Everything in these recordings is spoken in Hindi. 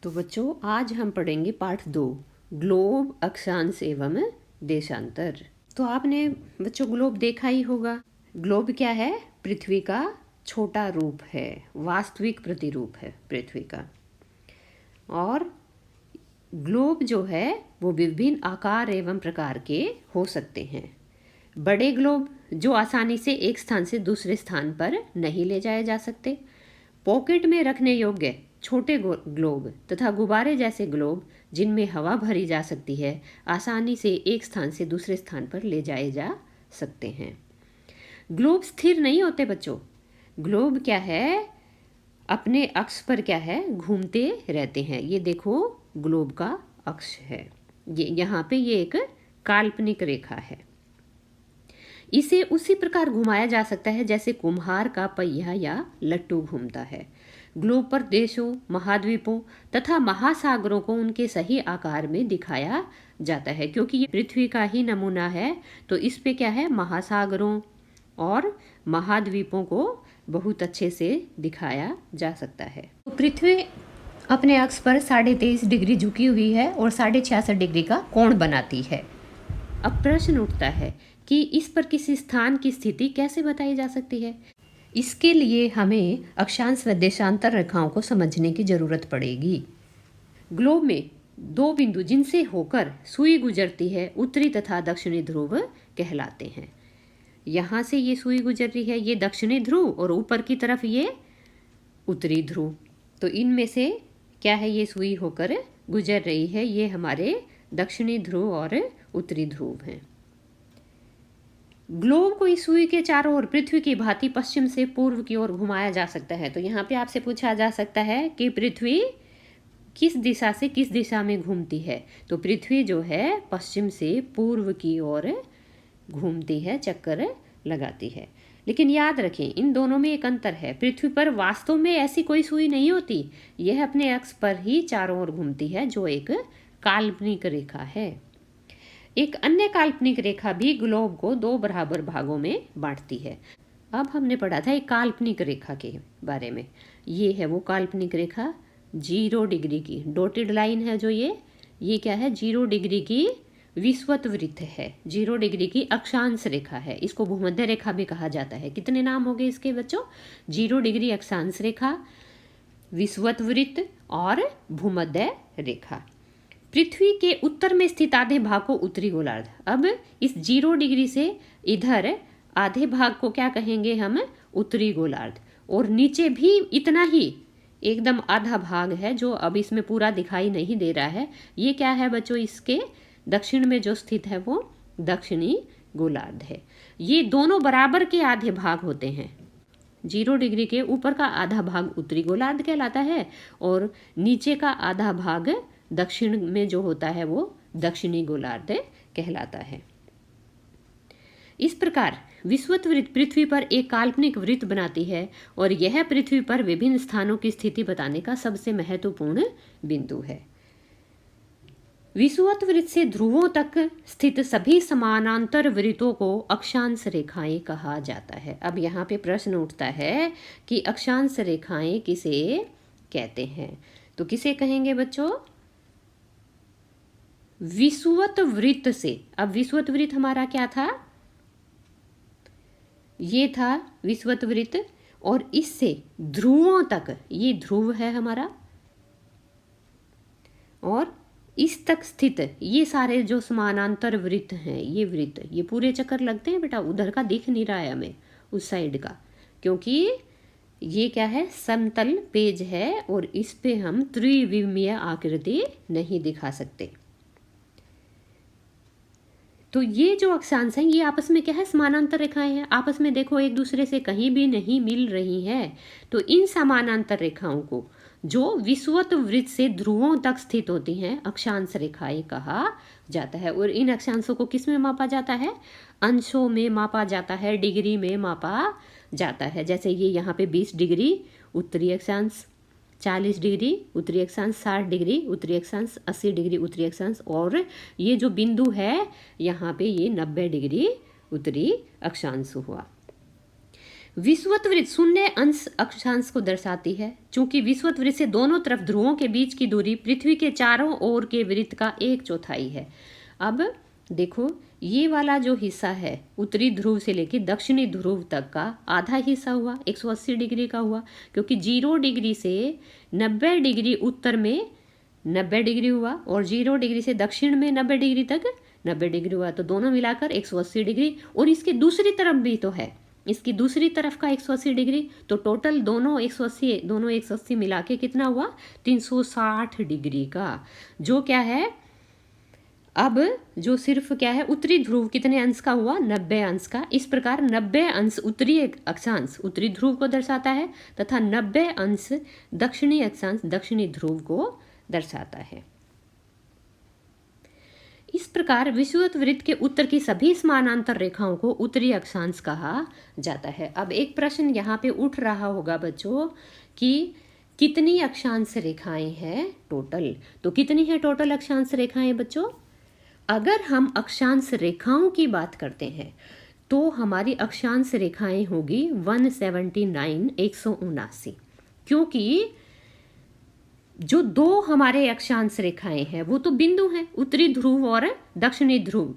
तो बच्चों आज हम पढ़ेंगे पाठ 2 ग्लोब अक्षांश एवं देशांतर। तो आपने बच्चों ग्लोब देखा ही होगा। ग्लोब क्या है? पृथ्वी का छोटा रूप है, वास्तविक प्रतिरूप है पृथ्वी का। और ग्लोब जो है वो विभिन्न आकार एवं प्रकार के हो सकते हैं। बड़े ग्लोब जो आसानी से एक स्थान से दूसरे स्थान पर नहीं ले जाए जा सकते, पॉकेट में रखने योग्य छोटे ग्लोब तथा गुब्बारे जैसे ग्लोब जिनमें हवा भरी जा सकती है, आसानी से एक स्थान से दूसरे स्थान पर ले जाए जा सकते हैं। ग्लोब स्थिर नहीं होते बच्चों। ग्लोब क्या है? अपने अक्ष पर क्या है? घूमते रहते हैं। ये देखो ग्लोब का अक्ष है, ये यहाँ पे ये एक काल्पनिक रेखा है। इसे उसी प्रकार घुमाया जा सकता है जैसे कुम्हार का पहिया या लट्टू घूमता है। ग्लोब पर देशों, महाद्वीपों तथा महासागरों को उनके सही आकार में दिखाया जाता है। क्योंकि ये पृथ्वी का ही नमूना है, तो इस पे क्या है? महासागरों और महाद्वीपों को बहुत अच्छे से दिखाया जा सकता है। तो पृथ्वी अपने अक्ष पर 23.5 डिग्री झुकी हुई है और 66.5 डिग्री का कोण बनाती है। अब प्रश्न उठता है कि इस पर किसी स्थान की स्थिति कैसे बताई जा सकती है। इसके लिए हमें अक्षांश व देशांतर रेखाओं को समझने की जरूरत पड़ेगी। ग्लोब में 2 बिंदु जिनसे होकर सुई गुजरती है, उत्तरी तथा दक्षिणी ध्रुव कहलाते हैं। यहाँ से ये सुई गुजर रही है, ये दक्षिणी ध्रुव, और ऊपर की तरफ ये उत्तरी ध्रुव। तो इनमें से क्या है? ये सुई होकर गुजर रही है, ये हमारे दक्षिणी ध्रुव और उत्तरी ध्रुव हैं। ग्लोब को इस सुई के चारों ओर पृथ्वी की भांति पश्चिम से पूर्व की ओर घुमाया जा सकता है। तो यहाँ पे आपसे पूछा जा सकता है कि पृथ्वी किस दिशा से किस दिशा में घूमती है। तो पृथ्वी जो है पश्चिम से पूर्व की ओर घूमती है, चक्कर लगाती है। लेकिन याद रखें, इन दोनों में एक अंतर है। पृथ्वी पर वास्तव में ऐसी कोई सुई नहीं होती, यह अपने अक्ष पर ही चारों ओर घूमती है, जो एक काल्पनिक रेखा है। एक अन्य काल्पनिक रेखा भी ग्लोब को 2 बराबर भागों में बांटती है। अब हमने पढ़ा था एक काल्पनिक रेखा के बारे में। ये है वो काल्पनिक रेखा 0 डिग्री की डॉटेड लाइन है, जो ये क्या है? 0 डिग्री की विषुवत वृत्त है, 0 डिग्री की अक्षांश रेखा है। इसको भूमध्य रेखा भी कहा जाता है। कितने नाम हो गए इसके बच्चों? 0 डिग्री अक्षांश रेखा, विषुवत वृत्त और भूमध्य रेखा। पृथ्वी के उत्तर में स्थित आधे भाग को उत्तरी गोलार्ध। अब इस 0 डिग्री से इधर आधे भाग को क्या कहेंगे हम? उत्तरी गोलार्ध। और नीचे भी इतना ही एकदम आधा भाग है, जो अब इसमें पूरा दिखाई नहीं दे रहा है। ये क्या है बच्चों? इसके दक्षिण में जो स्थित है वो दक्षिणी गोलार्ध है। ये दोनों बराबर के आधे भाग होते हैं। 0 डिग्री के ऊपर का आधा भाग उत्तरी गोलार्ध कहलाता है और नीचे का आधा भाग दक्षिण में जो होता है वो दक्षिणी गोलार्ध कहलाता है। इस प्रकार विषुवत वृत्त पृथ्वी पर एक काल्पनिक वृत्त बनाती है और यह पृथ्वी पर विभिन्न स्थानों की स्थिति बताने का सबसे महत्वपूर्ण बिंदु है। विषुवत वृत्त से ध्रुवों तक स्थित सभी समानांतर वृत्तों को अक्षांश रेखाएं कहा जाता है। अब यहाँ पे प्रश्न उठता है कि अक्षांश रेखाएं किसे कहते हैं? तो किसे कहेंगे बच्चों? विषुवत वृत्त से। अब विषुवत वृत्त हमारा क्या था? ये था विषुवत वृत्त, और इससे ध्रुवों तक, ये ध्रुव है हमारा, और इस तक स्थित ये सारे जो समानांतर वृत्त हैं, ये वृत्त, ये पूरे चक्कर लगते हैं बेटा। उधर का दिख नहीं रहा है हमें, उस साइड का, क्योंकि ये क्या है? समतल पेज है और इस पे हम त्रिविमीय आकृति नहीं दिखा सकते। तो ये जो अक्षांश हैं, ये आपस में क्या है? समानांतर रेखाएं हैं। आपस में देखो एक दूसरे से कहीं भी नहीं मिल रही है। तो इन समानांतर रेखाओं को जो विषुवत वृत्त से ध्रुवों तक स्थित होती हैं, अक्षांश रेखाएं कहा जाता है। और इन अक्षांशों को किस में मापा जाता है? अंशों में मापा जाता है, डिग्री में मापा जाता है। जैसे ये यहाँ पे 20 डिग्री उत्तरी अक्षांश, 40 डिग्री उत्तरी अक्षांश, 60 डिग्री उत्तरी अक्षांश, 80 डिग्री उत्तरी अक्षांश, और ये जो बिंदु है यहाँ पे ये 90 डिग्री उत्तरी अक्षांश हुआ। विषुवत वृत्त शून्य अंश अक्षांश को दर्शाती है। चूंकि विषुवत वृत्त से दोनों तरफ ध्रुवों के बीच की दूरी पृथ्वी के चारों ओर के वृत्त का 1/4 है। अब देखो, ये वाला जो हिस्सा है उत्तरी ध्रुव से लेकर दक्षिणी ध्रुव तक का आधा हिस्सा हुआ 180 डिग्री का हुआ, क्योंकि 0 डिग्री से 90 डिग्री उत्तर में 90 डिग्री हुआ और 0 डिग्री से दक्षिण में 90 डिग्री तक 90 डिग्री हुआ, तो दोनों मिलाकर 180 डिग्री। और इसकी दूसरी तरफ भी तो है, इसकी दूसरी तरफ का 180 डिग्री, तो टोटल दोनों 180 मिला के कितना हुआ 360 डिग्री का, जो क्या है अब जो सिर्फ क्या है उत्तरी ध्रुव कितने अंश का हुआ 90 अंश का। इस प्रकार 90 अंश उत्तरी अक्षांश उत्तरी ध्रुव को दर्शाता है तथा 90 अंश दक्षिणी अक्षांश दक्षिणी ध्रुव को दर्शाता है। इस प्रकार विषुवत वृत्त के उत्तर की सभी समानांतर रेखाओं को उत्तरी अक्षांश कहा जाता है। अब एक प्रश्न यहाँ पे उठ रहा होगा बच्चों कि कितनी अक्षांश रेखाएं हैं टोटल, तो कितनी है टोटल अक्षांश रेखाएं बच्चों? अगर हम अक्षांश रेखाओं की बात करते हैं तो हमारी अक्षांश रेखाएं होगी 179 क्योंकि जो दो हमारे अक्षांश रेखाएं हैं वो तो बिंदु हैं, उत्तरी ध्रुव और दक्षिणी ध्रुव।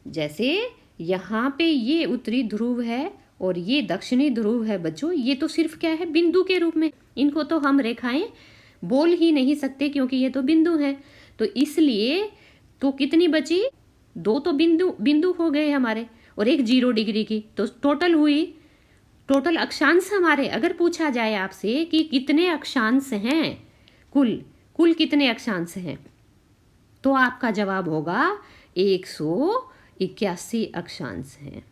जैसे यहाँ पे ये उत्तरी ध्रुव है और ये दक्षिणी ध्रुव है बच्चों, ये तो सिर्फ क्या है बिंदु के रूप में, इनको तो हम रेखाएं बोल ही नहीं सकते क्योंकि ये तो बिंदु हैं। तो इसलिए तो कितनी बची, दो तो बिंदु हो गए हमारे और एक 0 डिग्री की, तो टोटल हुई, टोटल अक्षांश हमारे अगर पूछा जाए आपसे कि कितने अक्षांश हैं, कुल कितने अक्षांश हैं, तो आपका जवाब होगा 181 अक्षांश हैं।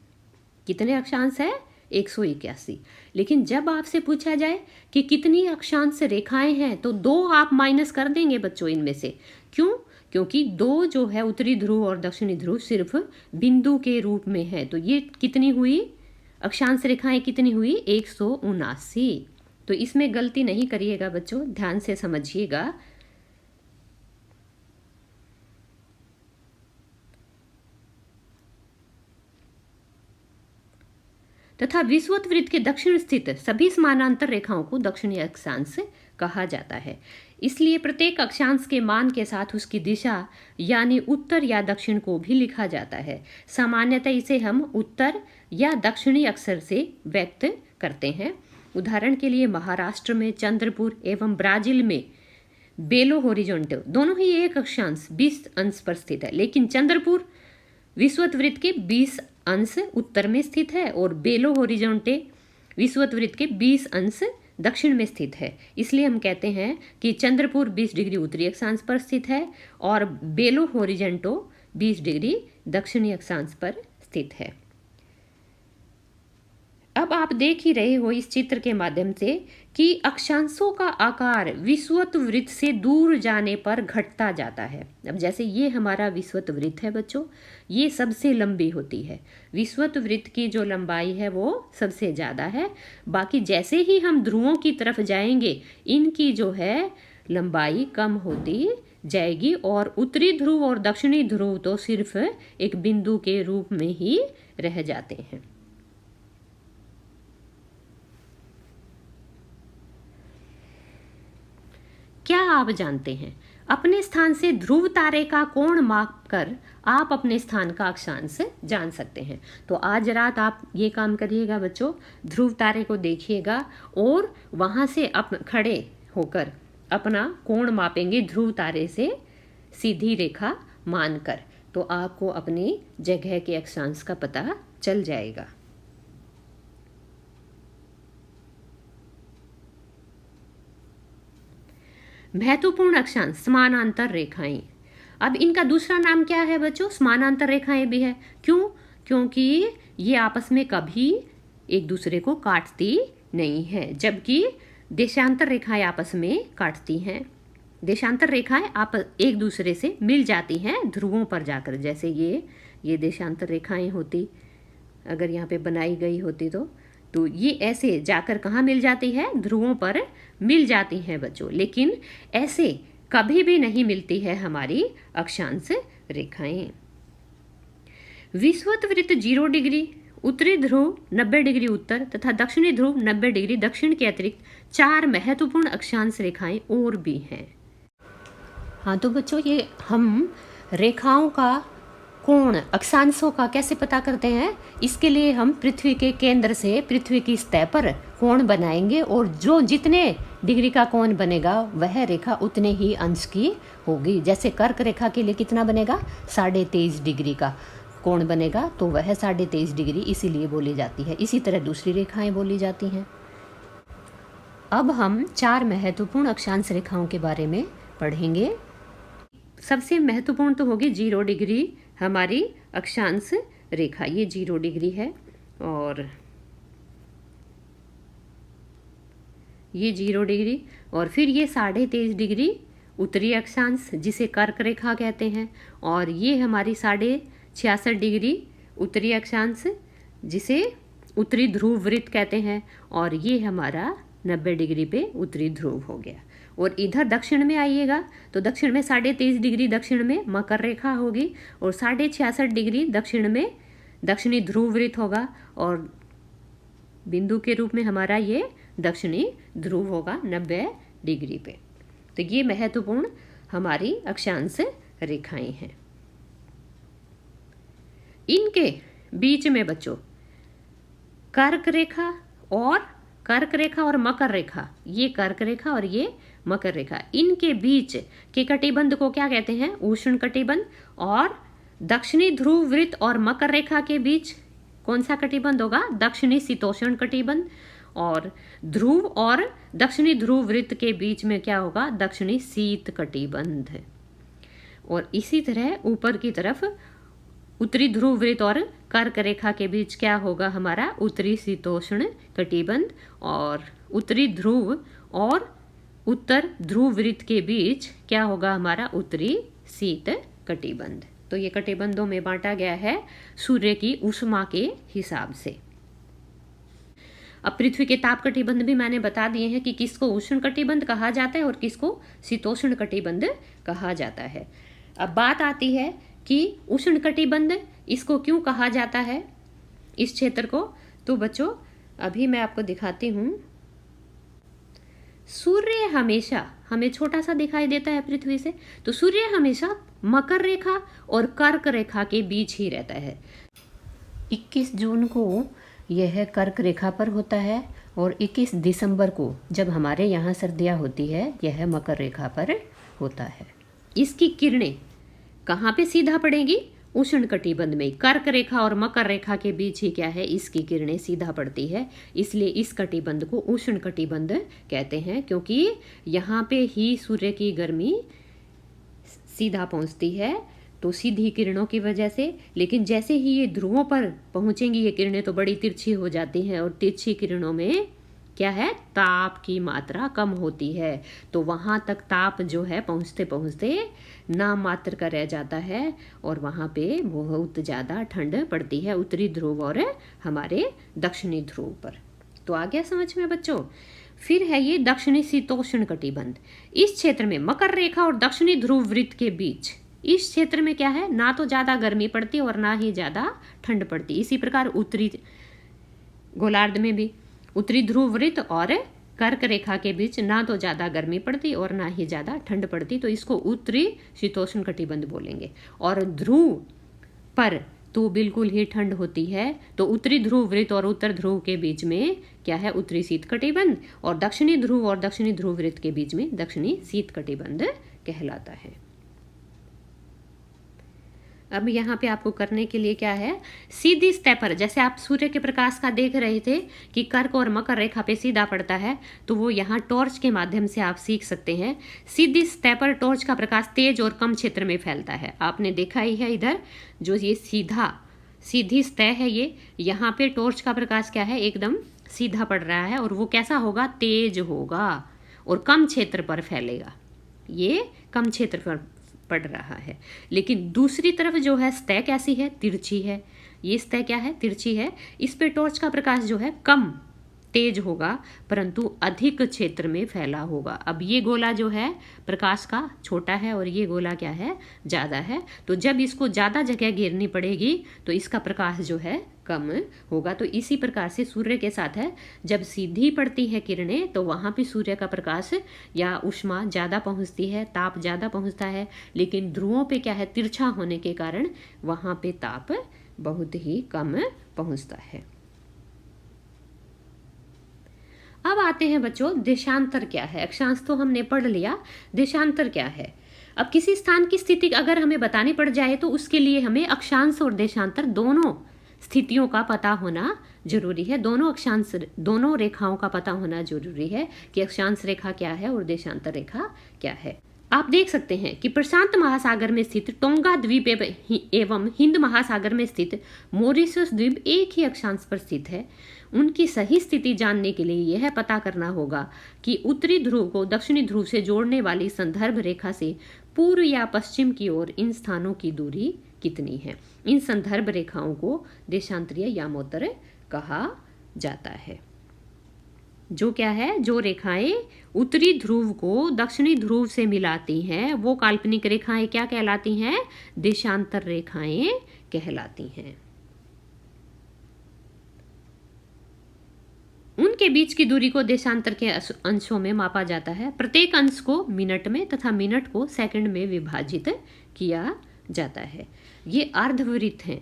कितने अक्षांश है 181। लेकिन जब आपसे पूछा जाए कि कितनी अक्षांश रेखाएं हैं तो 2 आप माइनस कर देंगे बच्चों इनमें से। क्यों? क्योंकि 2 जो है उत्तरी ध्रुव और दक्षिणी ध्रुव सिर्फ बिंदु के रूप में है, तो ये कितनी हुई अक्षांश रेखाएं कितनी हुई 179। तो इसमें गलती नहीं करिएगा बच्चों, ध्यान से समझिएगा। तथा विषुवत वृत्त के दक्षिण स्थित सभी समानांतर रेखाओं को दक्षिणी अक्षांश कहा जाता है। इसलिए प्रत्येक अक्षांश के मान के साथ उसकी दिशा यानी उत्तर या दक्षिण को भी लिखा जाता है। सामान्यतः इसे हम उत्तर या दक्षिणी अक्षर से व्यक्त करते हैं। उदाहरण के लिए महाराष्ट्र में चंद्रपुर एवं ब्राजील में बेलो होरिजोंटे दोनों ही एक अक्षांश 20 अंश पर स्थित है, लेकिन चंद्रपुर विषुवत वृत्त के 20 अंश उत्तर में स्थित है और बेलो होरिजोंटे विषुवत वृत्त के 20 अंश दक्षिण में स्थित है। इसलिए हम कहते हैं कि चंद्रपुर 20 डिग्री उत्तरी अक्षांश पर स्थित है और बेलो होरिजेंटो 20 डिग्री दक्षिणी अक्षांश पर स्थित है। अब आप देख ही रहे हो इस चित्र के माध्यम से कि अक्षांशों का आकार विषुवत वृत्त से दूर जाने पर घटता जाता है। अब जैसे ये हमारा विषुवत वृत्त है बच्चों, ये सबसे लंबी होती है, विषुवत वृत्त की जो लंबाई है वो सबसे ज़्यादा है। बाकी जैसे ही हम ध्रुवों की तरफ जाएंगे इनकी जो है लंबाई कम होती जाएगी और उत्तरी ध्रुव और दक्षिणी ध्रुव तो सिर्फ एक बिंदु के रूप में ही रह जाते हैं। क्या आप जानते हैं अपने स्थान से ध्रुव तारे का कोण मापकर आप अपने स्थान का अक्षांश जान सकते हैं? तो आज रात आप ये काम करिएगा बच्चों, ध्रुव तारे को देखिएगा और वहाँ से खड़े होकर अपना कोण मापेंगे ध्रुव तारे से सीधी रेखा मानकर, तो आपको अपनी जगह के अक्षांश का पता चल जाएगा। महत्वपूर्ण अक्षांश समानांतर रेखाएं। अब इनका दूसरा नाम क्या है बच्चों? समानांतर रेखाएं भी है। क्यों? क्योंकि ये आपस में कभी एक दूसरे को काटती नहीं है, जबकि देशांतर रेखाएं आपस में काटती हैं। देशांतर रेखाएं आप एक दूसरे से मिल जाती हैं ध्रुवों पर जाकर। जैसे ये देशांतर रेखाएं होती, अगर यहाँ पे बनाई गई होती तो ये ऐसे जाकर कहाँ मिल जाती है? ध्रुवों पर मिल जाती हैं बच्चों। लेकिन ऐसे कभी भी नहीं मिलती है हमारी अक्षांश रेखाएं। विषुवत वृत्त 0 डिग्री उत्तरी ध्रुव 90 डिग्री उत्तर तथा दक्षिणी ध्रुव 90 डिग्री दक्षिण के अतिरिक्त 4 महत्वपूर्ण अक्षांश रेखाएं और भी हैं। हाँ तो बच्चों, ये हम रेखाओं का कोण, अक्षांशों का कैसे पता करते हैं? इसके लिए हम पृथ्वी के केंद्र से पृथ्वी की सतह पर कोण बनाएंगे और जो जितने डिग्री का कोण बनेगा वह रेखा उतने ही अंश की होगी। जैसे कर्क रेखा के लिए कितना बनेगा? 23.5 डिग्री का कोण बनेगा, तो वह 23.5 डिग्री इसीलिए बोली जाती है। इसी तरह दूसरी रेखाएं बोली जाती हैं। अब हम 4 महत्वपूर्ण अक्षांश रेखाओं के बारे में पढ़ेंगे। सबसे महत्वपूर्ण तो होगी 0 डिग्री हमारी अक्षांश रेखा। ये 0 डिग्री है और ये 0 डिग्री, और फिर ये 23.5 डिग्री उत्तरी अक्षांश जिसे कर्क रेखा कहते हैं, और ये हमारी 66.5 डिग्री उत्तरी अक्षांश जिसे उत्तरी ध्रुव वृत्त कहते हैं, और ये हमारा 90 डिग्री पे उत्तरी ध्रुव हो गया। और इधर दक्षिण में आइएगा तो दक्षिण में 23.5 डिग्री दक्षिण में मकर रेखा होगी, और 66.5 डिग्री दक्षिण में दक्षिणी ध्रुव वृत्त होगा, और बिंदु के रूप में हमारा ये दक्षिणी ध्रुव होगा 90 डिग्री पे। तो ये महत्वपूर्ण हमारी अक्षांश रेखाएं हैं। इनके बीच में बच्चों कर्क रेखा और मकर रेखा, ये कर्क रेखा और ये मकर रेखा, इनके बीच के कटिबंध को क्या कहते हैं? उष्ण कटिबंध। और दक्षिणी ध्रुव वृत्त और मकर रेखा के बीच कौन सा कटिबंध होगा? दक्षिणी शीतोष्ण कटिबंध। और ध्रुव और दक्षिणी ध्रुव वृत्त के बीच में क्या होगा? दक्षिणी शीत कटिबंध। और इसी तरह ऊपर की तरफ उत्तरी ध्रुव वृत्त और कर्क रेखा के बीच क्या होगा? हमारा उत्तरी शीतोष्ण कटिबंध। और उत्तरी ध्रुव और उत्तर ध्रुव वृत्त के बीच क्या होगा? हमारा उत्तरी शीत कटिबंध। तो ये कटिबंधों में बांटा गया है सूर्य की ऊष्मा के हिसाब से। अब पृथ्वी के ताप कटिबंध भी मैंने बता दिए हैं कि किसको उष्ण कटिबंध कहा जाता है और किसको शीतोष्ण कटिबंध कहा जाता है। अब बात आती है कि उष्ण कटिबंध इसको क्यों कहा जाता है, इस क्षेत्र को? तो बच्चों अभी मैं आपको दिखाती हूँ। सूर्य हमेशा हमें छोटा सा दिखाई देता है पृथ्वी से, तो सूर्य हमेशा मकर रेखा और कर्क रेखा के बीच ही रहता है। 21 जून को यह कर्क रेखा पर होता है और 21 दिसंबर को जब हमारे यहाँ सर्दियाँ होती है यह मकर रेखा पर होता है। इसकी किरणें कहाँ पे सीधा पड़ेगी? उष्ण कटिबंध में। कर्क रेखा और मकर रेखा के बीच ही क्या है? इसकी किरणें सीधा पड़ती है, इसलिए इस कटिबंध को उष्ण कटिबंध कहते हैं, क्योंकि यहाँ पे ही सूर्य की गर्मी सीधा पहुँचती है, तो सीधी किरणों की वजह से। लेकिन जैसे ही ये ध्रुवों पर पहुँचेंगी ये किरणें तो बड़ी तिरछी हो जाती हैं, और तिरछी किरणों में क्या है? ताप की मात्रा कम होती है, तो वहाँ तक ताप जो है पहुँचते पहुँचते नाम मात्र का रह जाता है, और वहाँ पे बहुत ज़्यादा ठंड पड़ती है उत्तरी ध्रुव और हमारे दक्षिणी ध्रुव पर। तो आ गया समझ में बच्चों? फिर है ये दक्षिणी शीतोष्ण कटिबंध। इस क्षेत्र में मकर रेखा और दक्षिणी ध्रुव वृत्त के बीच इस क्षेत्र में क्या है? ना तो ज़्यादा गर्मी पड़ती और ना ही ज़्यादा ठंड पड़ती। इसी प्रकार उत्तरी गोलार्ध में भी उत्तरी ध्रुव वृत्त और कर्क रेखा के बीच ना तो ज़्यादा गर्मी पड़ती और ना ही ज़्यादा ठंड पड़ती, तो इसको उत्तरी शीतोष्ण कटिबंध बोलेंगे। और ध्रुव पर तो बिल्कुल ही ठंड होती है, तो उत्तरी ध्रुव वृत्त और उत्तर ध्रुव के बीच में क्या है? उत्तरी शीत कटिबंध, और दक्षिणी ध्रुव और दक्षिणी ध्रुव वृत्त के बीच में दक्षिणी शीत कटिबंध कहलाता है। अब यहाँ पे आपको करने के लिए क्या है? सीधी सतह पर, जैसे आप सूर्य के प्रकाश का देख रहे थे कि कर्क और मकर रेखा पे सीधा पड़ता है, तो वो यहाँ टॉर्च के माध्यम से आप सीख सकते हैं। सीधी सतह पर टॉर्च का प्रकाश तेज और कम क्षेत्र में फैलता है। आपने देखा ही है इधर जो ये सीधी सतह है, ये यहाँ पे टॉर्च का प्रकाश क्या है? एकदम सीधा पड़ रहा है, और वो कैसा होगा? तेज होगा और कम क्षेत्र पर फैलेगा। ये कम क्षेत्र पर पड़ रहा है। लेकिन दूसरी तरफ जो है सतह कैसी है? तिरछी है। ये सतह क्या है? तिरछी है। इस पे टॉर्च का प्रकाश जो है कम तेज होगा, परंतु अधिक क्षेत्र में फैला होगा। अब ये गोला जो है प्रकाश का छोटा है और ये गोला क्या है? ज़्यादा है। तो जब इसको ज़्यादा जगह घेरनी पड़ेगी तो इसका प्रकाश जो है कम होगा। तो इसी प्रकार से सूर्य के साथ है, जब सीधी पड़ती है किरणें तो वहाँ पे सूर्य का प्रकाश या ऊष्मा ज़्यादा पहुँचती है, ताप ज़्यादा पहुँचता है, लेकिन ध्रुवों पे क्या है, तिरछा होने के कारण वहाँ पे ताप बहुत ही कम पहुँचता है। अब आते हैं बच्चों, देशांतर क्या है। अक्षांश तो हमने पढ़ लिया, देशांतर क्या है। अब किसी स्थान की स्थिति अगर हमें बतानी पड़ जाए तो उसके लिए हमें अक्षांश और देशांतर दोनों स्थितियों का पता होना जरूरी है। दोनों अक्षांश, दोनों रेखाओं का पता होना जरूरी है कि अक्षांश रेखा क्या है और देशांतर रेखा क्या है। आप देख सकते हैं कि प्रशांत महासागर में स्थित टोंगा द्वीप एवं हिंद महासागर में स्थित मॉरिशस द्वीप एक ही अक्षांश पर स्थित है। उनकी सही स्थिति जानने के लिए यह पता करना होगा कि उत्तरी ध्रुव को दक्षिणी ध्रुव से जोड़ने वाली संदर्भ रेखा से पूर्व या पश्चिम की ओर इन स्थानों की दूरी कितनी है। इन संदर्भ रेखाओं को देशांतरीय यामोत्तर कहा जाता है। जो क्या है, जो रेखाएं उत्तरी ध्रुव को दक्षिणी ध्रुव से मिलाती हैं वो काल्पनिक रेखाएं क्या कहलाती हैं, देशांतर रेखाएं कहलाती हैं। उनके बीच की दूरी को देशांतर के अंशों में मापा जाता है। प्रत्येक अंश को मिनट में तथा मिनट को सेकंड में विभाजित किया जाता है। ये अर्धवृत्त हैं,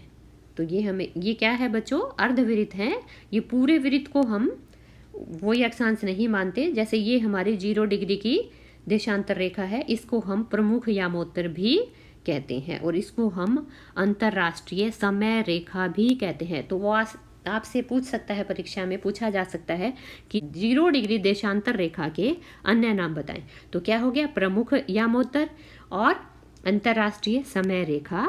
तो ये क्या है बच्चों, अर्धवृत्त हैं। ये पूरे वृत्त को हम वही अक्षांश नहीं मानते। जैसे ये हमारी 0 डिग्री की देशांतर रेखा है, इसको हम प्रमुख यामोत्तर भी कहते हैं और इसको हम अंतरराष्ट्रीय समय रेखा भी कहते हैं। तो वो आपसे पूछ सकता है, परीक्षा में पूछा जा सकता है कि 0 डिग्री देशांतर रेखा के अन्य नाम बताएं। तो क्या हो गया, प्रमुख यामोत्तर और अंतरराष्ट्रीय समय रेखा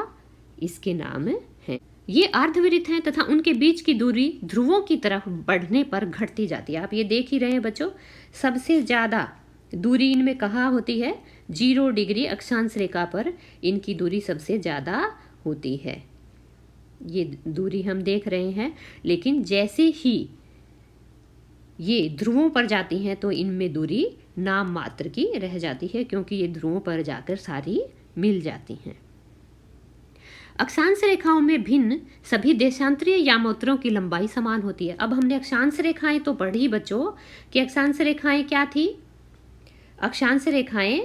इसके नाम हैं। ये अर्धवृत्त हैं तथा उनके बीच की दूरी ध्रुवों की तरफ बढ़ने पर घटती जाती है। आप ये देख ही रहे हैं बच्चों, सबसे ज़्यादा दूरी इनमें कहाँ होती है, 0 डिग्री अक्षांश रेखा पर इनकी दूरी सबसे ज़्यादा होती है। ये दूरी हम देख रहे हैं, लेकिन जैसे ही ये ध्रुवों पर जाती हैं तो इनमें दूरी नाम मात्र की रह जाती है, क्योंकि ये ध्रुवों पर जाकर सारी मिल जाती हैं। अक्षांश रेखाओं में भिन्न सभी देशांतरीय यामोत्तरों की लंबाई समान होती है। अब हमने अक्षांश रेखाएं तो पढ़ी बच्चों कि अक्षांश रेखाएं क्या थी, अक्षांश रेखाएं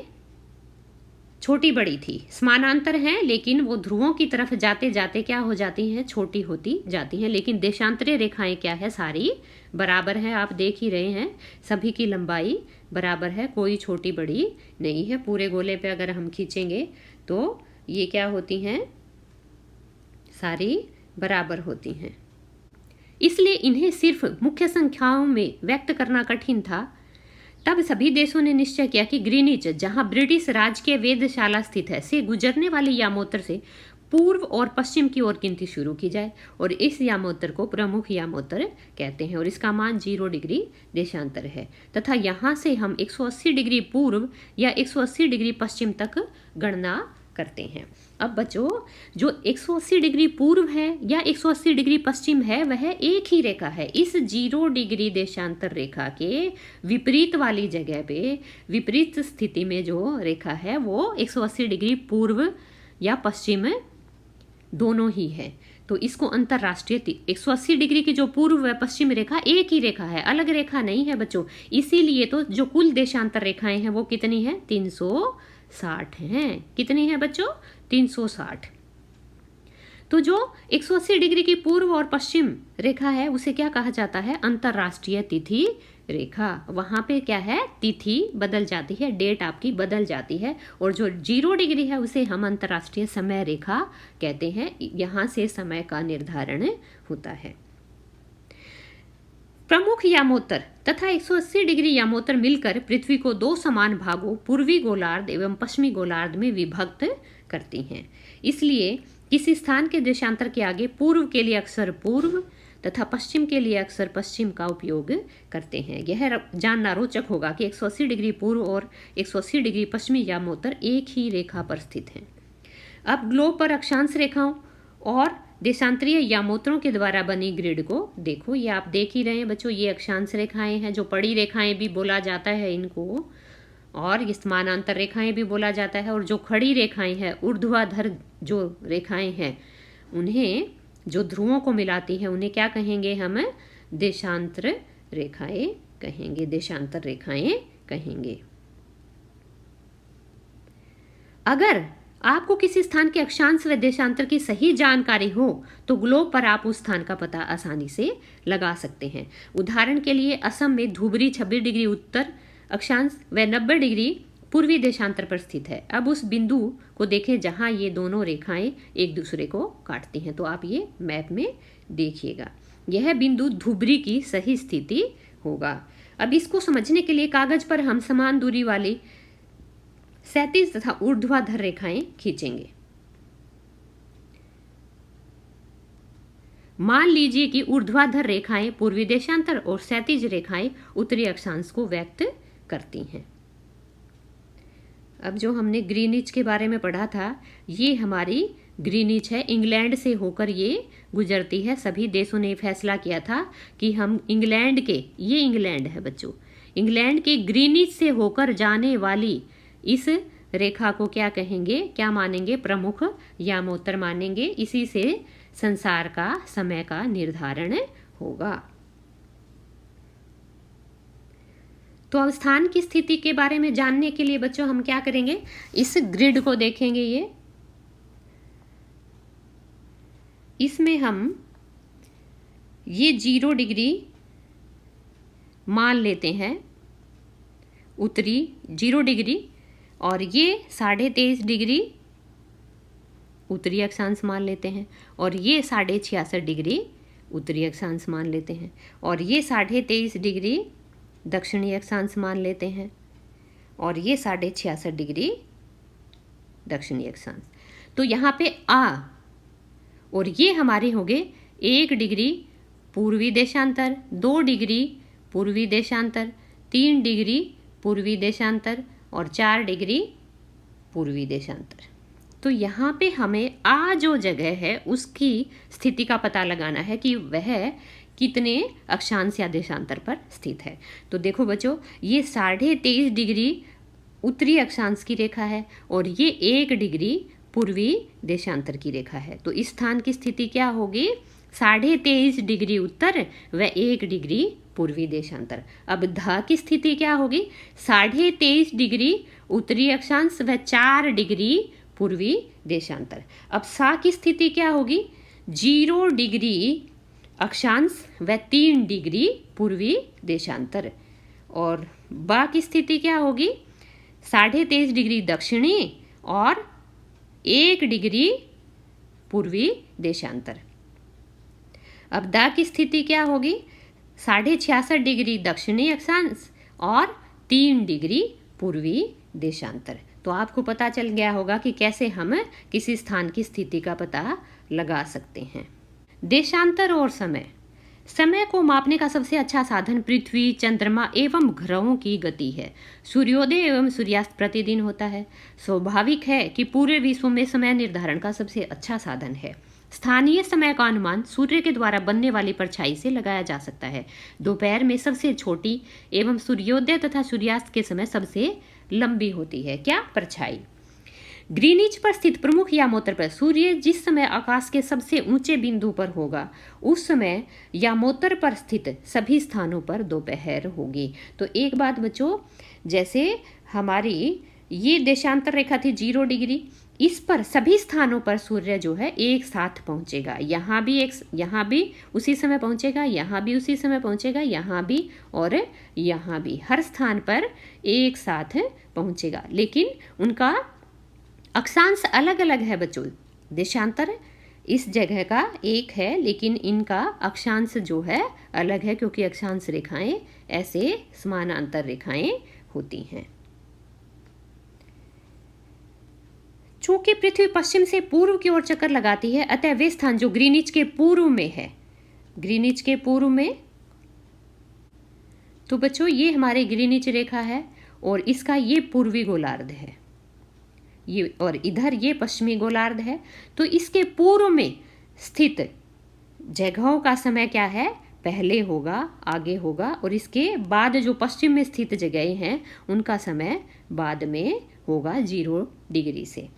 छोटी बड़ी थी, समानांतर हैं, लेकिन वो ध्रुवों की तरफ जाते जाते क्या हो जाती हैं, छोटी होती जाती हैं। लेकिन देशांतरीय रेखाएं क्या है, सारी बराबर है। आप देख ही रहे हैं सभी की लंबाई बराबर है, कोई छोटी बड़ी नहीं है। पूरे गोले पे अगर हम खींचेंगे तो ये क्या होती हैं, सारी बराबर होती हैं। इसलिए इन्हें सिर्फ मुख्य संख्याओं में व्यक्त करना कठिन था। तब सभी देशों ने निश्चय किया कि ग्रीनिच, जहां ब्रिटिश राजकीय वेधशाला स्थित है, से गुजरने वाली यामोत्तर से पूर्व और पश्चिम की ओर गिनती शुरू की जाए और इस यामोत्तर को प्रमुख यामोत्तर कहते हैं और इसका मान 0 डिग्री देशांतर है तथा यहाँ से हम 180 डिग्री पूर्व या 180 डिग्री पश्चिम तक गणना करते हैं। अब बच्चों, जो 180 डिग्री पूर्व है या 180 डिग्री पश्चिम है वह एक ही रेखा है। इस 0 डिग्री देशांतर रेखा के विपरीत वाली जगह पे विपरीत स्थिति में जो रेखा है वो 180 डिग्री पूर्व या पश्चिम दोनों ही है। तो इसको अंतरराष्ट्रीय 180 डिग्री की जो पूर्व व पश्चिम रेखा एक ही रेखा है, अलग रेखा नहीं है बच्चों। इसीलिए तो जो कुल देशांतर रेखाएं हैं वो कितनी है, 360 हैं। कितनी है बच्चों, 360। तो जो 180 डिग्री की पूर्व और पश्चिम रेखा है उसे क्या कहा जाता है, अंतरराष्ट्रीय तिथि रेखा। वहां पे क्या है, तिथि बदल जाती है, डेट आपकी बदल जाती है। और जो 0 डिग्री है उसे हम अंतरराष्ट्रीय समय रेखा कहते हैं। यहां से समय का निर्धारण होता है। प्रमुख यामोत्तर तथा 180 डिग्री यामोत्तर मिलकर पृथ्वी को 2 समान भागों पूर्वी गोलार्ध एवं पश्चिमी गोलार्ध में विभक्त करती हैं। इसलिए किसी स्थान के देशांतर के आगे पूर्व के लिए अक्सर पूर्व तथा पश्चिम के लिए अक्सर पश्चिम का उपयोग करते हैं। यह जानना रोचक होगा कि 180 डिग्री पूर्व और 180 डिग्री पश्चिमी यामोत्तर एक ही रेखा पर स्थित हैं। अब ग्लोब पर अक्षांश रेखाओं और देशांतरीय यामोत्तरों के द्वारा बनी ग्रिड को देखो। ये आप देख ही रहे हैं बच्चों, ये अक्षांश रेखाएं हैं, जो पड़ी रेखाएं भी बोला जाता है इनको, और ये समानांतर रेखाएं भी बोला जाता है। और जो खड़ी रेखाएं हैं, ऊर्ध्वाधर जो रेखाएं हैं, उन्हें जो ध्रुवों को मिलाती है उन्हें क्या कहेंगे हम? देशांतर रेखाएं कहेंगे, देशांतर रेखाएं कहेंगे। अगर आपको किसी स्थान के अक्षांश व देशांतर की सही जानकारी हो तो ग्लोब पर आप उस स्थान का पता आसानी से लगा सकते हैं। उदाहरण के लिए असम में धुबरी 26 डिग्री उत्तर अक्षांश व 90 डिग्री पूर्वी देशांतर पर स्थित है। अब उस बिंदु को देखें जहां ये दोनों रेखाएं एक दूसरे को काटती हैं। तो आप ये मैप में देखिएगा, यह बिंदु धुबरी की सही स्थिति होगा। अब इसको समझने के लिए कागज पर हम समान दूरी वाली क्षैतिज तथा ऊर्ध्वाधर रेखाएं खींचेंगे। मान लीजिए कि ऊर्ध्वाधर रेखाएं पूर्वी देशांतर और क्षैतिज रेखाएं उत्तरी अक्षांश को व्यक्त करती हैं। अब जो हमने ग्रीनिच के बारे में पढ़ा था, ये हमारी ग्रीनिच है, इंग्लैंड से होकर ये गुजरती है। सभी देशों ने फैसला किया था कि हम इंग्लैंड के, ये इंग्लैंड है बच्चों, इंग्लैंड के ग्रीनिच से होकर जाने वाली इस रेखा को क्या कहेंगे, क्या मानेंगे? प्रमुख यामोत्तर मानेंगे। इसी से संसार का समय का निर्धारण होगा। तो अब स्थान की स्थिति के बारे में जानने के लिए बच्चों हम क्या करेंगे, इस ग्रिड को देखेंगे। इसमें हम ये 0 डिग्री मान लेते हैं, उत्तरी 0 डिग्री, और ये 23.5 डिग्री उत्तरी अक्षांश मान लेते हैं, और ये 66.5 डिग्री उत्तरी अक्षांश मान लेते हैं, और ये 23.5 डिग्री दक्षिणी अक्षांश मान लेते हैं, और ये 66.5 डिग्री दक्षिणी अक्षांश। तो यहाँ पे और ये हमारे हो गए 1 डिग्री पूर्वी देशांतर, 2 डिग्री पूर्वी देशांतर, 3 डिग्री पूर्वी देशांतर और 4 डिग्री पूर्वी देशांतर। तो यहाँ पे हमें जो जगह है उसकी स्थिति का पता लगाना है कि वह कितने अक्षांश या देशांतर पर स्थित है। तो देखो बच्चों, ये 23.5 डिग्री उत्तरी अक्षांश की रेखा है और ये 1 डिग्री पूर्वी देशांतर की रेखा है। तो इस स्थान की स्थिति क्या होगी? 23.5 डिग्री उत्तर व 1 डिग्री पूर्वी देशांतर। अब ध की स्थिति क्या होगी? 23.5 डिग्री उत्तरी अक्षांश व 4 डिग्री पूर्वी देशांतर। अब सा की स्थिति क्या होगी? 0 डिग्री अक्षांश व 3 डिग्री पूर्वी देशांतर। और बा की स्थिति क्या होगी? 23.5 डिग्री दक्षिणी और 1 डिग्री पूर्वी देशांतर। अब दा की स्थिति क्या होगी? 66.5 डिग्री दक्षिणी अक्षांश और 3 डिग्री पूर्वी देशांतर। तो आपको पता चल गया होगा कि कैसे हम किसी स्थान की स्थिति का पता लगा सकते हैं। देशांतर और समय। समय को मापने का सबसे अच्छा साधन पृथ्वी, चंद्रमा एवं ग्रहों की गति है। सूर्योदय एवं सूर्यास्त प्रतिदिन होता है। स्वाभाविक है कि पूरे विश्व में समय निर्धारण का सबसे अच्छा साधन है। स्थानीय समय का अनुमान सूर्य के द्वारा बनने वाली परछाई से लगाया जा सकता है। दोपहर में सबसे छोटी एवं सूर्योदय तथा सूर्यास्त के समय सबसे लंबी होती है क्या? परछाई। ग्रीनिच पर स्थित प्रमुख यामोत्तर पर सूर्य जिस समय आकाश के सबसे ऊंचे बिंदु पर होगा उस समय यामोत्तर पर स्थित सभी स्थानों पर दोपहर होगी। तो एक बात बच्चों, जैसे हमारी ये देशांतर रेखा थी 0 डिग्री, इस पर सभी स्थानों पर सूर्य जो है एक साथ पहुंचेगा। यहाँ भी उसी समय पहुंचेगा, यहाँ भी उसी समय पहुंचेगा, यहाँ भी और यहाँ भी, हर स्थान पर एक साथ पहुंचेगा। लेकिन उनका अक्षांश अलग अलग है बच्चों। देशांतर इस जगह का एक है लेकिन इनका अक्षांश जो है अलग है, क्योंकि अक्षांश रेखाएं ऐसे समानांतर रेखाएं होती हैं। चूंकि पृथ्वी पश्चिम से पूर्व की ओर चक्कर लगाती है, अतः वे स्थान जो ग्रीनिच के पूर्व में है, ग्रीनिच के पूर्व में, तो बच्चों ये हमारे ग्रीनिच रेखा है और इसका ये पूर्वी गोलार्ध है, ये, और इधर ये पश्चिमी गोलार्ध है। तो इसके पूर्व में स्थित जगहों का समय क्या है? पहले होगा, आगे होगा, और इसके बाद जो पश्चिम में स्थित जगहें हैं उनका समय बाद में होगा 0 डिग्री से।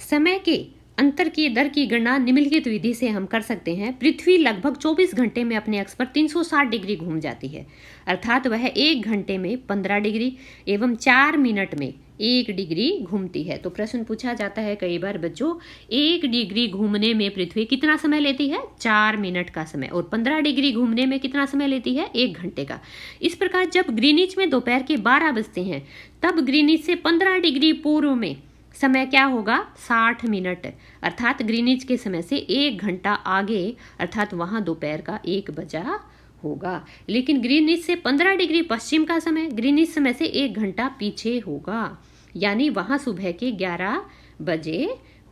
समय के अंतर की दर की गणना निम्नलिखित विधि से हम कर सकते हैं। पृथ्वी लगभग 24 घंटे में अपने अक्ष पर 360 डिग्री घूम जाती है, अर्थात वह 1 घंटे में 15 डिग्री एवं 4 मिनट में 1 डिग्री घूमती है। तो प्रश्न पूछा जाता है कई बार बच्चों, 1 डिग्री घूमने में पृथ्वी कितना समय लेती है? 4 मिनट का समय। और 15 डिग्री घूमने में कितना समय लेती है? 1 घंटे का। इस प्रकार जब ग्रीनिच में दोपहर के 12 बजते हैं, तब ग्रीनिच से 15 डिग्री पूर्व में समय क्या होगा? 60 मिनट, अर्थात ग्रीनिच के समय से 1 घंटा आगे, अर्थात वहां दोपहर का 1 बजा होगा। लेकिन ग्रीनिच से 15 डिग्री पश्चिम का समय ग्रीनिच समय से 1 घंटा पीछे होगा, यानी वहां सुबह के 11 बजे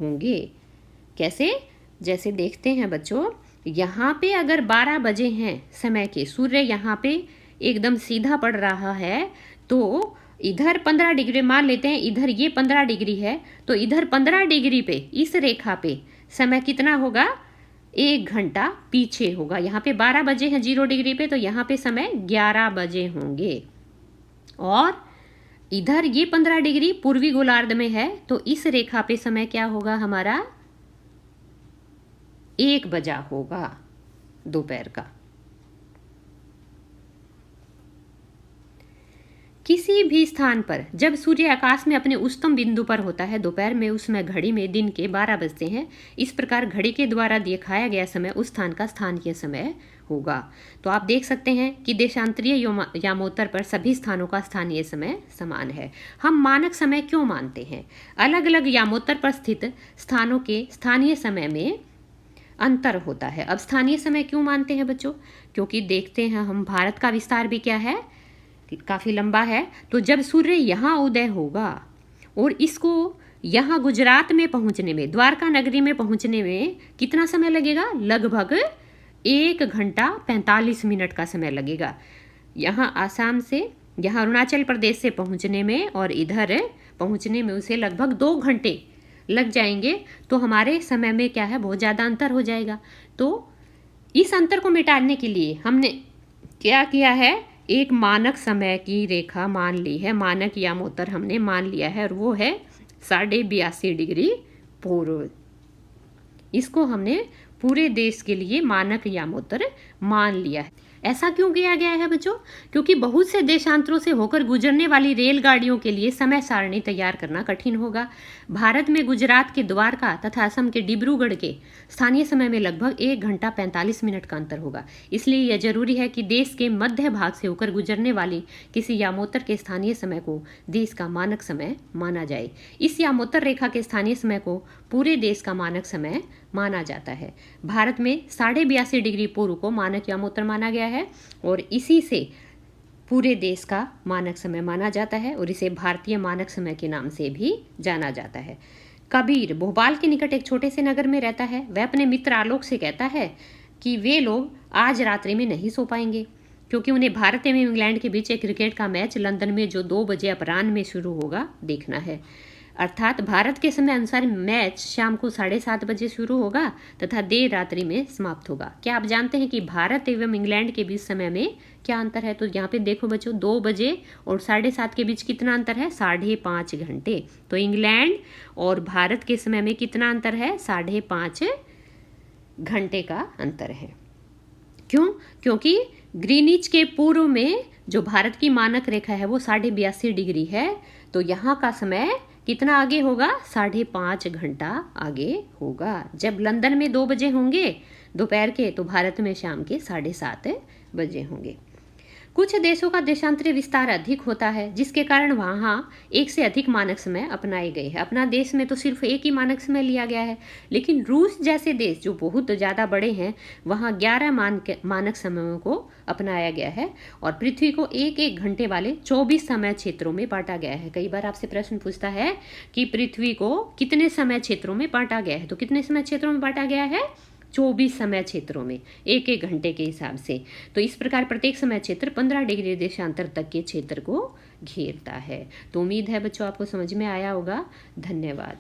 होंगे। कैसे? जैसे देखते हैं बच्चों, यहाँ पे अगर 12 बजे हैं समय के, सूर्य यहाँ पे एकदम सीधा पड़ रहा है, तो इधर 15 डिग्री मान लेते हैं, इधर ये 15 डिग्री है, तो इधर 15 डिग्री पे इस रेखा पे समय कितना होगा? 1 घंटा पीछे होगा। यहाँ पे 12 बजे हैं 0 डिग्री पे, तो यहाँ पे समय 11 बजे होंगे। और इधर ये 15 डिग्री पूर्वी गोलार्ध में है, तो इस रेखा पे समय क्या होगा हमारा? 1 बजा होगा दोपहर का। किसी भी स्थान पर जब सूर्य आकाश में अपने उच्चतम बिंदु पर होता है दोपहर में, उसमें घड़ी में दिन के 12 बजते हैं। इस प्रकार घड़ी के द्वारा दिखाया गया समय उस स्थान का स्थानीय समय होगा। तो आप देख सकते हैं कि देशांतरीय यामोत्तर पर सभी स्थानों का स्थानीय समय समान है। हम मानक समय क्यों मानते हैं? अलग अलग यामोत्तर पर स्थित स्थानों के स्थानीय समय में अंतर होता है। अब स्थानीय समय क्यों मानते हैं बच्चों? क्योंकि देखते हैं हम, भारत का विस्तार भी क्या है? काफ़ी लंबा है। तो जब सूर्य यहाँ उदय होगा और इसको यहाँ गुजरात में पहुँचने में, द्वारका नगरी में पहुँचने में कितना समय लगेगा? लगभग 1 घंटा 45 मिनट का समय लगेगा। यहाँ आसाम से, यहाँ अरुणाचल प्रदेश से पहुँचने में और इधर पहुँचने में उसे लगभग 2 घंटे लग जाएंगे। तो हमारे समय में क्या है? बहुत ज़्यादा अंतर हो जाएगा। तो इस अंतर को मिटाने के लिए हमने क्या किया है? एक मानक समय की रेखा मान ली है, मानक यामोत्तर हमने मान लिया है, और वो है 82.5 डिग्री पूर्व। इसको हमने पूरे देश के लिए मानक यामोत्तर मान लिया है। ऐसा क्यों किया गया है बच्चों? क्योंकि बहुत से देशांतरों से होकर गुजरने वाली रेलगाड़ियों के लिए समय सारणी तैयार करना कठिन होगा। भारत में गुजरात के द्वारका तथा असम के डिब्रूगढ़ के स्थानीय समय में लगभग 1 घंटा 45 मिनट का अंतर होगा। इसलिए यह जरूरी है कि देश के मध्य भाग से होकर गुजरने वाली किसी यामोत्तर के स्थानीय समय को देश का मानक समय माना जाए। इस यामोत्तर रेखा के स्थानीय समय को पूरे देश का मानक समय माना जाता है। भारत में 82.5 डिग्री पूर्व को मानक यामोत्तर माना गया है और इसी से पूरे देश का मानक समय माना जाता है और इसे भारतीय मानक समय के नाम से भी जाना जाता है। कबीर भोपाल के निकट एक छोटे से नगर में रहता है। वह अपने मित्र आलोक से कहता है कि वे लोग आज रात्रि में नहीं सो पाएंगे, क्योंकि उन्हें भारत एवं इंग्लैंड के बीच एक क्रिकेट का मैच लंदन में जो 2 बजे अपराह्न में शुरू होगा देखना है। अर्थात भारत के समय अनुसार मैच शाम को 7:30 बजे शुरू होगा तथा देर रात्रि में समाप्त होगा। क्या आप जानते हैं कि भारत एवं इंग्लैंड के बीच समय में क्या अंतर है? तो यहाँ पे देखो बच्चों, 2 बजे और 7:30 के बीच कितना अंतर है? 5.5 घंटे। तो इंग्लैंड और भारत के समय में कितना अंतर है? 5.5 घंटे का अंतर है। क्यों? क्योंकि ग्रीनिच के पूर्व में जो भारत की मानक रेखा है वो 82.5 डिग्री है, तो यहाँ का समय कितना आगे होगा? 5.5 घंटा आगे होगा। जब लंदन में 2 बजे होंगे दोपहर के, तो भारत में शाम के 7:30 बजे होंगे। कुछ देशों का देशांतरीय विस्तार अधिक होता है, जिसके कारण वहाँ एक से अधिक मानक समय अपनाए गए हैं। अपना देश में तो सिर्फ एक ही मानक समय लिया गया है, लेकिन रूस जैसे देश जो बहुत ज़्यादा बड़े हैं, वहाँ 11 मानक समयों को अपनाया गया है और पृथ्वी को 1-1 घंटे वाले 24 समय क्षेत्रों में बांटा गया है। कई बार आपसे प्रश्न पूछता है कि पृथ्वी को कितने समय क्षेत्रों में बांटा गया है, तो कितने समय क्षेत्रों में बांटा गया है? 24 समय क्षेत्रों में, 1-1 घंटे के हिसाब से। तो इस प्रकार प्रत्येक समय क्षेत्र 15 डिग्री देशांतर तक के क्षेत्र को घेरता है। तो उम्मीद है बच्चों आपको समझ में आया होगा। धन्यवाद।